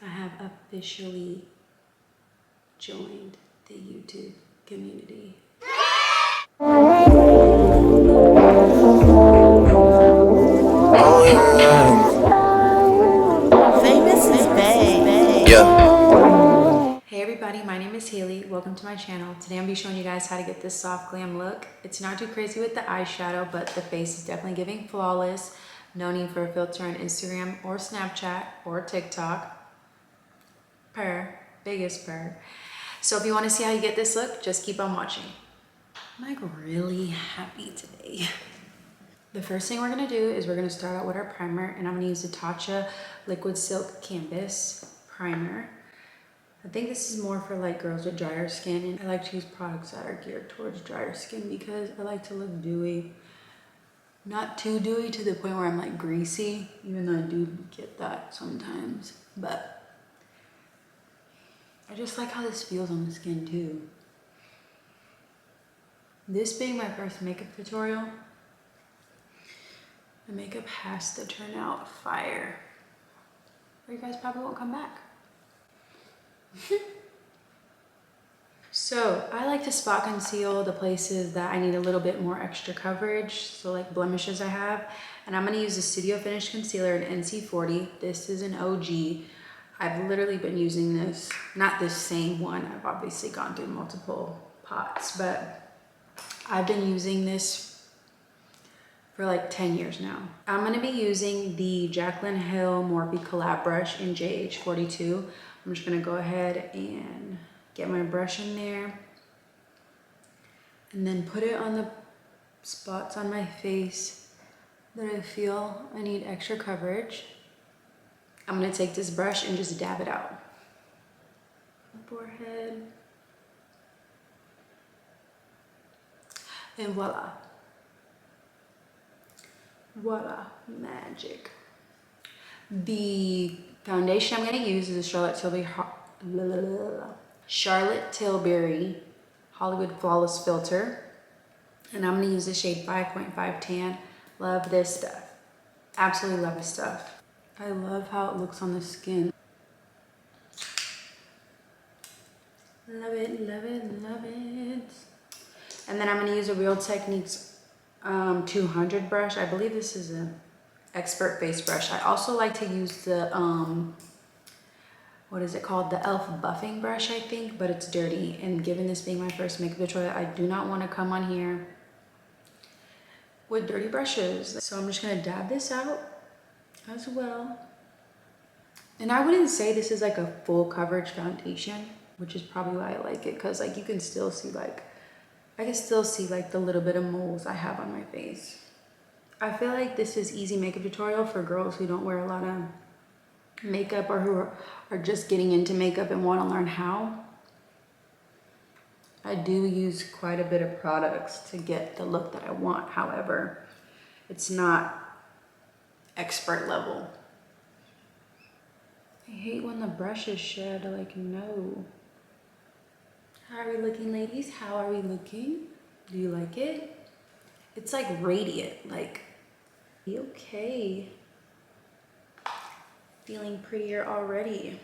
I have officially joined the YouTube community. Famous is bae. Yeah. Hey everybody, my name is Haley. Welcome to my channel. Today I'm gonna be showing you guys how to get this soft glam look. It's not too crazy with the eyeshadow, but the face is definitely giving flawless. No need for a filter on Instagram or Snapchat or TikTok. Biggest purr. So if you want to see how you get this look, just keep on watching. I'm like really happy today. The first thing we're gonna do is we're gonna start out with our primer, and I'm gonna use the Tarte Liquid Silk Canvas Primer. I think this is more for like girls with drier skin, and I like to use products that are geared towards drier skin because I like to look dewy. Not too dewy to the point where I'm like greasy, even though I do get that sometimes, but I just like how this feels on the skin too. This being my first makeup tutorial, the makeup has to turn out fire, or you guys probably won't come back. So I like to spot conceal the places that I need a little bit more extra coverage, so like blemishes I have, and I'm gonna use the Studio Finish Concealer in NC40. This is an OG. I've literally been using this, not this same one, I've obviously gone through multiple pots, but I've been using this for like 10 years now. I'm gonna be using the Jaclyn Hill Morphe Collab brush in JH42. I'm just gonna go ahead and get my brush in there and then put it on the spots on my face that I feel I need extra coverage. I'm gonna take this brush and just dab it out. Forehead. And voila. Voila, magic. The foundation I'm gonna use is a Charlotte Tilbury Hollywood Flawless Filter. And I'm gonna use the shade 5.5 Tan. Love this stuff. Absolutely love this stuff. I love how it looks on the skin. Love it, love it, love it. And then I'm gonna use a Real Techniques 200 brush. I believe this is an expert face brush. I also like to use the, what is it called? The e.l.f. buffing brush, I think, but it's dirty. And given this being my first makeup tutorial, I do not wanna come on here with dirty brushes. So I'm just gonna dab this out as well. And I wouldn't say this is like a full coverage foundation, which is probably why I like it, because like you can still see like, I can still see like the little bit of moles I have on my face. I feel like this is easy makeup tutorial for girls who don't wear a lot of makeup or who are just getting into makeup and want to learn how. I do use quite a bit of products to get the look that I want. However, it's not expert level. I hate when the brushes shed, like no. How are we looking, ladies? How are we looking? Do you like it? It's like radiant, like, okay. Feeling prettier already.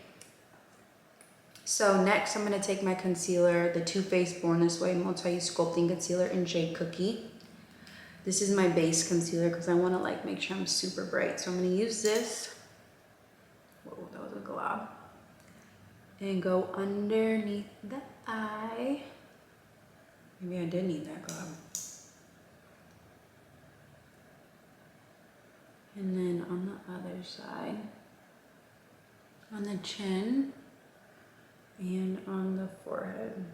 So next I'm gonna take my concealer, the Too Faced Born This Way Multi-Use Sculpting Concealer in shade Cookie. This is my base concealer because I wanna like make sure I'm super bright. So I'm gonna use this. Whoa, that was a glob. And go underneath the eye. Maybe I did need that glob. And then on the other side, on the chin, and on the forehead.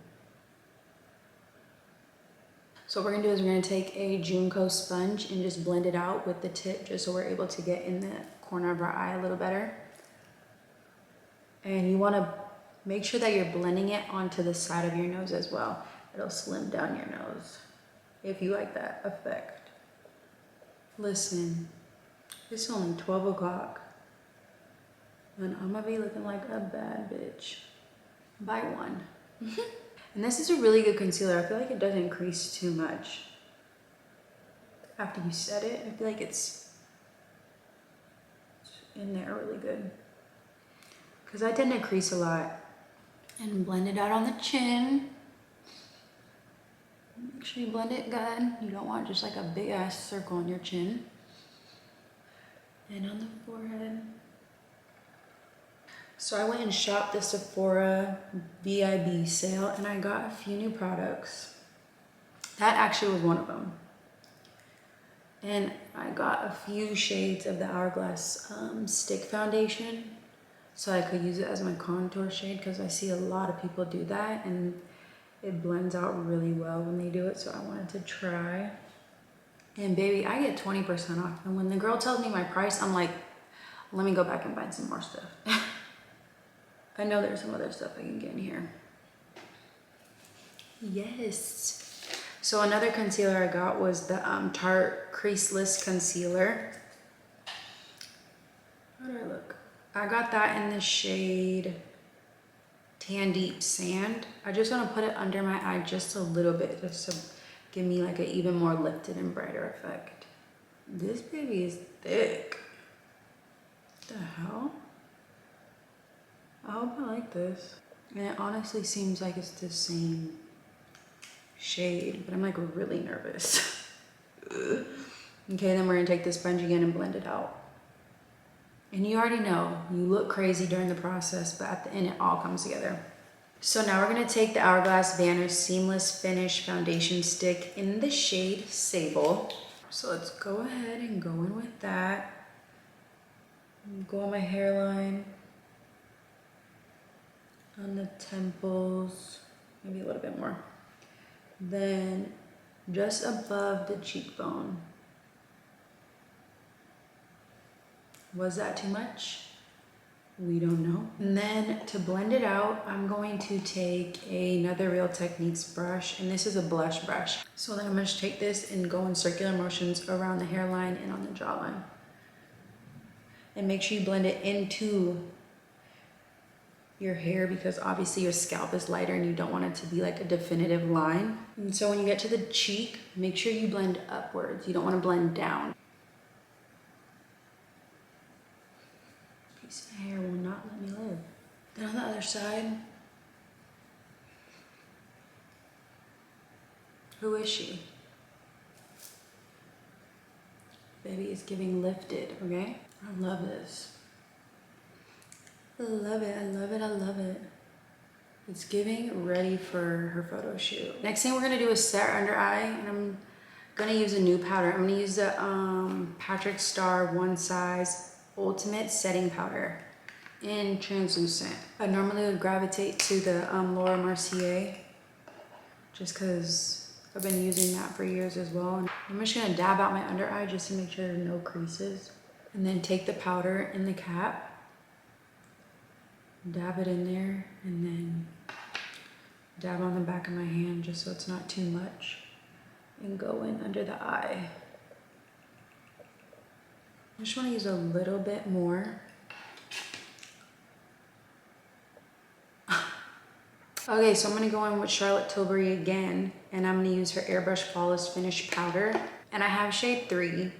So what we're gonna do is we're gonna take a Junko sponge and just blend it out with the tip, just so we're able to get in the corner of our eye a little better. And you wanna make sure that you're blending it onto the side of your nose as well. It'll slim down your nose if you like that effect. Listen, it's only 12 o'clock and I'm gonna be looking like a bad bitch. Buy one. And this is a really good concealer. I feel like it doesn't crease too much after you set it. I feel like it's in there really good. because I tend to crease a lot. And blend it out on the chin. Make sure you blend it good. You don't want just like a big ass circle on your chin. And on the forehead. So I went and shopped the Sephora VIB sale and I got a few new products. That actually was one of them. And I got a few shades of the Hourglass stick foundation so I could use it as my contour shade because I see a lot of people do that and it blends out really well when they do it, so I wanted to try. And baby, I get 20% off. And when the girl tells me my price, I'm like, let me go back and find some more stuff. I know there's some other stuff I can get in here. Yes. So another concealer I got was the Tarte Creaseless concealer. How do I look? I got that in the shade Tan Deep Sand. I just want to put it under my eye just a little bit, just to give me like an even more lifted and brighter effect. This baby is thick. What the hell? I hope I like this. And it honestly seems like it's the same shade, but I'm like really nervous. Okay, then we're gonna take this sponge again and blend it out. And you already know, you look crazy during the process, but at the end it all comes together. So now we're gonna take the Hourglass Vanish Seamless Finish Foundation Stick in the shade Sable. So let's go ahead and go in with that. Go on my hairline, on the temples, maybe a little bit more. Then just above the cheekbone. Was that too much? We don't know. And then to blend it out, I'm going to take another Real Techniques brush, and this is a blush brush. So then I'm gonna just take this and go in circular motions around the hairline and on the jawline. And make sure you blend it into your hair because obviously your scalp is lighter and you don't want it to be like a definitive line. And so when you get to the cheek, make sure you blend upwards. You don't want to blend down. Piece of hair will not let me live. Then on the other side, who is she? Baby is giving lifted, okay? I love this. I love it, I love it, I love it. It's giving ready for her photo shoot. Next thing we're gonna do is set our under eye, and I'm gonna use a new powder. I'm gonna use the Patrick Star One Size Ultimate Setting Powder in translucent. I normally would gravitate to the Laura Mercier just because I've been using that for years as well. And I'm just gonna dab out my under eye just to make sure there are no creases. And then take the powder in the cap, dab it in there, and then dab on the back of my hand just so it's not too much, and go in under the eye. I just want to use a little bit more. Okay, so I'm going to go in with Charlotte Tilbury again, and I'm going to use her Airbrush Flawless Finish Powder. And I have shade 3,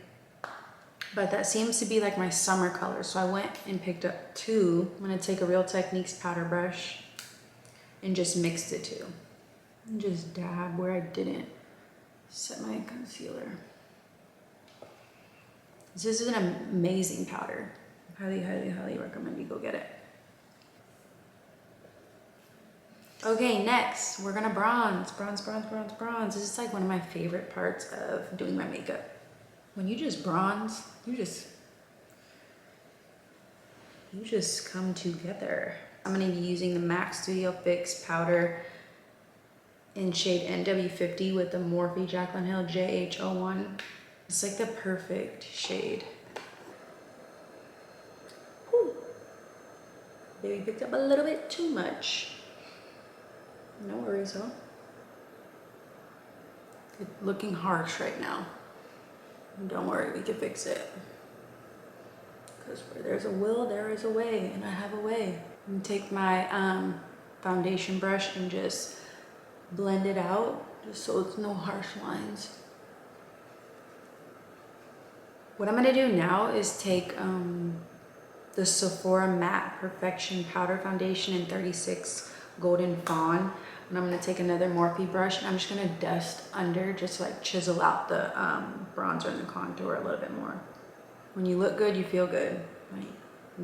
but that seems to be like my summer color, so I went and picked up 2. I'm going to take a Real Techniques powder brush and just mix the 2. And just dab where I didn't set my concealer. This is an amazing powder. Highly, highly, highly recommend you go get it. Okay, next we're gonna bronze. Bronze, bronze, bronze, bronze. This is like one of my favorite parts of doing my makeup. When you just bronze, you just come together. I'm gonna be using the MAC Studio Fix powder in shade NW50 with the Morphe Jaclyn Hill JH01. It's like the perfect shade. Whew. Baby picked up a little bit too much. No worries, huh? It's looking harsh right now. Don't worry, we can fix it. Because where there's a will, there is a way, and I have a way. I'm gonna take my foundation brush and just blend it out, just so it's no harsh lines. What I'm gonna do now is take the Sephora Matte Perfection Powder Foundation in 36 Golden Fawn. And I'm gonna take another Morphe brush and I'm just gonna dust under, just to like chisel out the bronzer and the contour a little bit more. When you look good, you feel good. Like,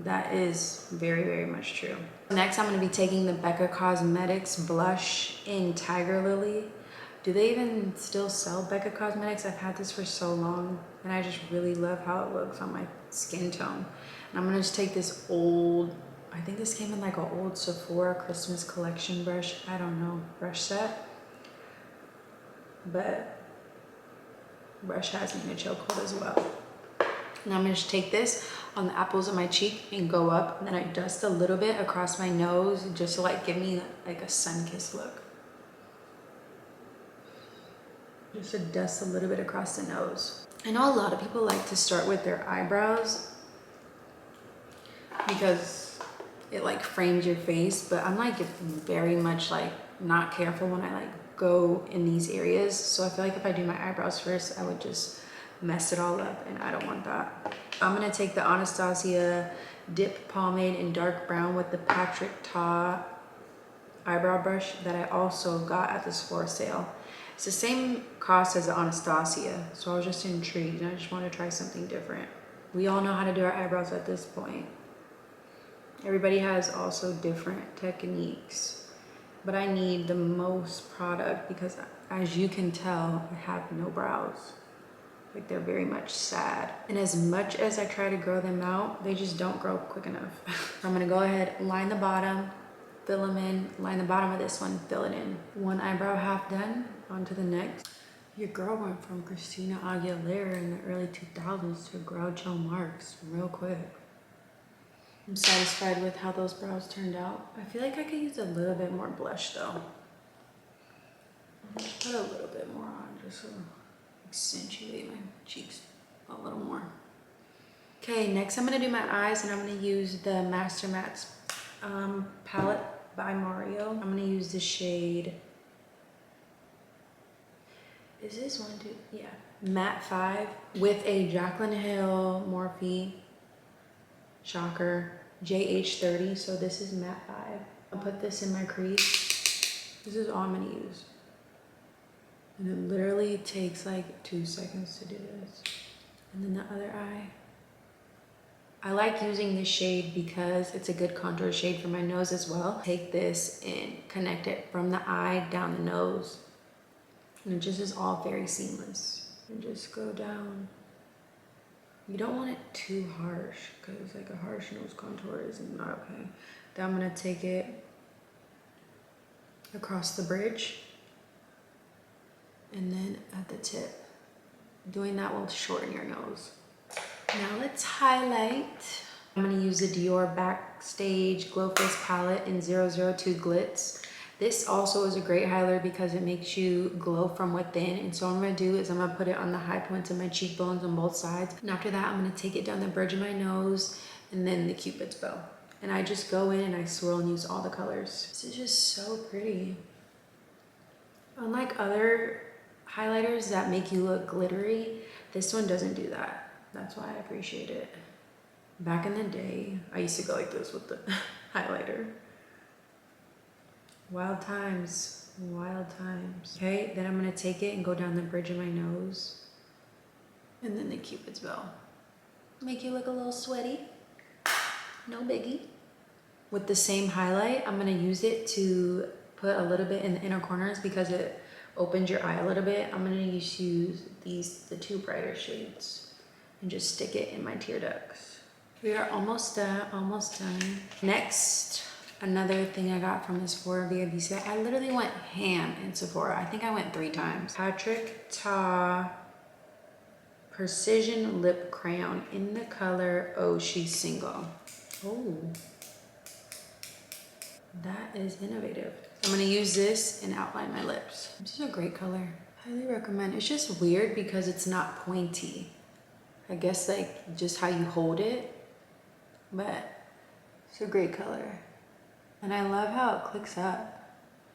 that is very, very much true. Next, I'm gonna be taking the Becca Cosmetics blush in Tiger Lily. Do they even still sell Becca Cosmetics? I've had this for so long and I just really love how it looks on my skin tone. And I'm gonna just take this old, I think this came in like an old Sephora Christmas collection brush, I don't know, brush set. But brush has me in a chokehold as well. And I'm gonna just take this on the apples of my cheek and go up, and then I dust a little bit across my nose just to like give me like a sun-kissed look. Just to dust a little bit across the nose. I know a lot of people like to start with their eyebrows because it like frames your face, but I'm like very much like not careful when I like go in these areas. So I feel like if I do my eyebrows first, I would just mess it all up and I don't want that. I'm gonna take the Anastasia Dip Pomade in dark brown with the Patrick Ta eyebrow brush that I also got at the Sephora sale. It's the same cost as the Anastasia, so I was just intrigued and I just want to try something different. We all know how to do our eyebrows at this point. Everybody has also different techniques, but I need the most product because as you can tell, I have no brows. Like they're very much sad. And as much as I try to grow them out, they just don't grow quick enough. I'm gonna go ahead, line the bottom, fill them in, line the bottom of this one, fill it in. One eyebrow half done, on to the next. Your girl went from Christina Aguilera in the early 2000s to Groucho Marx real quick. I'm satisfied with how those brows turned out. I feel like I could use a little bit more blush though. Put a little bit more on just to accentuate my cheeks a little more. Okay, next I'm gonna do my eyes and I'm gonna use the Master Mattes palette by Mario. I'm gonna use the shade, is this one too? Yeah, Matte 5 with a Jaclyn Hill Morphe Shocker JH30. So this is Matte 5. I'll put this in my crease. This is all I'm gonna use. And it literally takes like 2 seconds to do this. And then the other eye. I like using this shade because it's a good contour shade for my nose as well. Take this and connect it from the eye down the nose. And it just is all very seamless. And just go down. You don't want it too harsh because like a harsh nose contour is not okay. Then I'm gonna take it across the bridge and then at the tip. Doing that will shorten your nose. Now let's highlight. I'm gonna use the Dior Backstage Glow Face palette in 002 Glitz. This also is a great highlighter because it makes you glow from within. And so what I'm gonna do is I'm gonna put it on the high points of my cheekbones on both sides. And after that, I'm gonna take it down the bridge of my nose and then the Cupid's bow. And I just go in and I swirl and use all the colors. This is just so pretty. Unlike other highlighters that make you look glittery, this one doesn't do that. That's why I appreciate it. Back in the day, I used to go like this with the highlighter. Wild times, wild times. Okay, then I'm gonna take it and go down the bridge of my nose. And then the Cupid's bow. Make you look a little sweaty. No biggie. With the same highlight, I'm gonna use it to put a little bit in the inner corners because it opens your eye a little bit. I'm gonna use the 2 brighter shades and just stick it in my tear ducts. We are almost done, almost done. Next, another thing I got from the Sephora VIP set. I literally went ham in Sephora. I think I went 3 times. Patrick Ta Precision Lip Crayon in the color Oh She's Single. Oh, that is innovative. I'm gonna use this and outline my lips. This is a great color. Highly recommend. It's just weird because it's not pointy. I guess like just how you hold it, but it's a great color. And I love how it clicks up.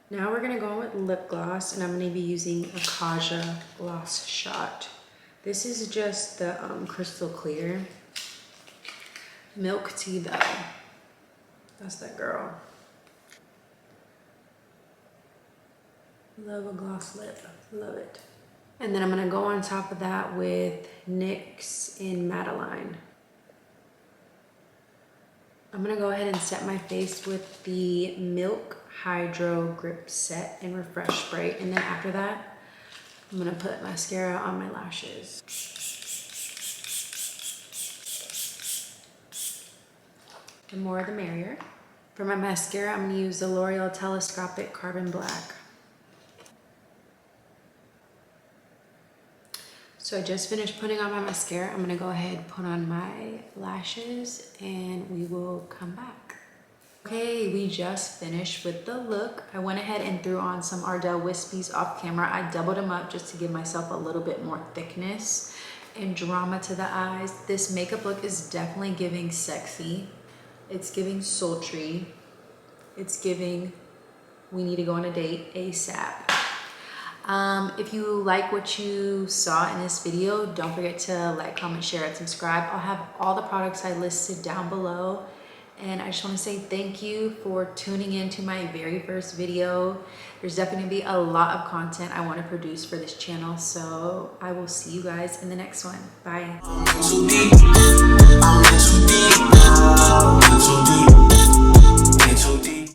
Now we're gonna go in with lip gloss and I'm gonna be using a Kaja Gloss Shot. This is just the crystal clear. Milk tea though. That's that girl. Love a gloss lip. Love it. And then I'm gonna go on top of that with NYX in Madeline. I'm gonna go ahead and set my face with the Milk Hydro Grip Set and Refresh Spray. And then after that, I'm gonna put mascara on my lashes. The more the merrier. For my mascara, I'm gonna use the L'Oreal Telescopic Carbon Black. So I just finished putting on my mascara. I'm gonna go ahead and put on my lashes and we will come back. Okay, we just finished with the look. I went ahead and threw on some Ardell Wispies off camera. I doubled them up just to give myself a little bit more thickness and drama to the eyes. This makeup look is definitely giving sexy. It's giving sultry. It's giving we need to go on a date ASAP. If you like what you saw in this video, don't forget to like, comment, share, and subscribe. I'll have all the products I listed down below. And I just want to say thank you for tuning in to my very first video. There's definitely going to be a lot of content I want to produce for this channel. So I will see you guys in the next one. Bye.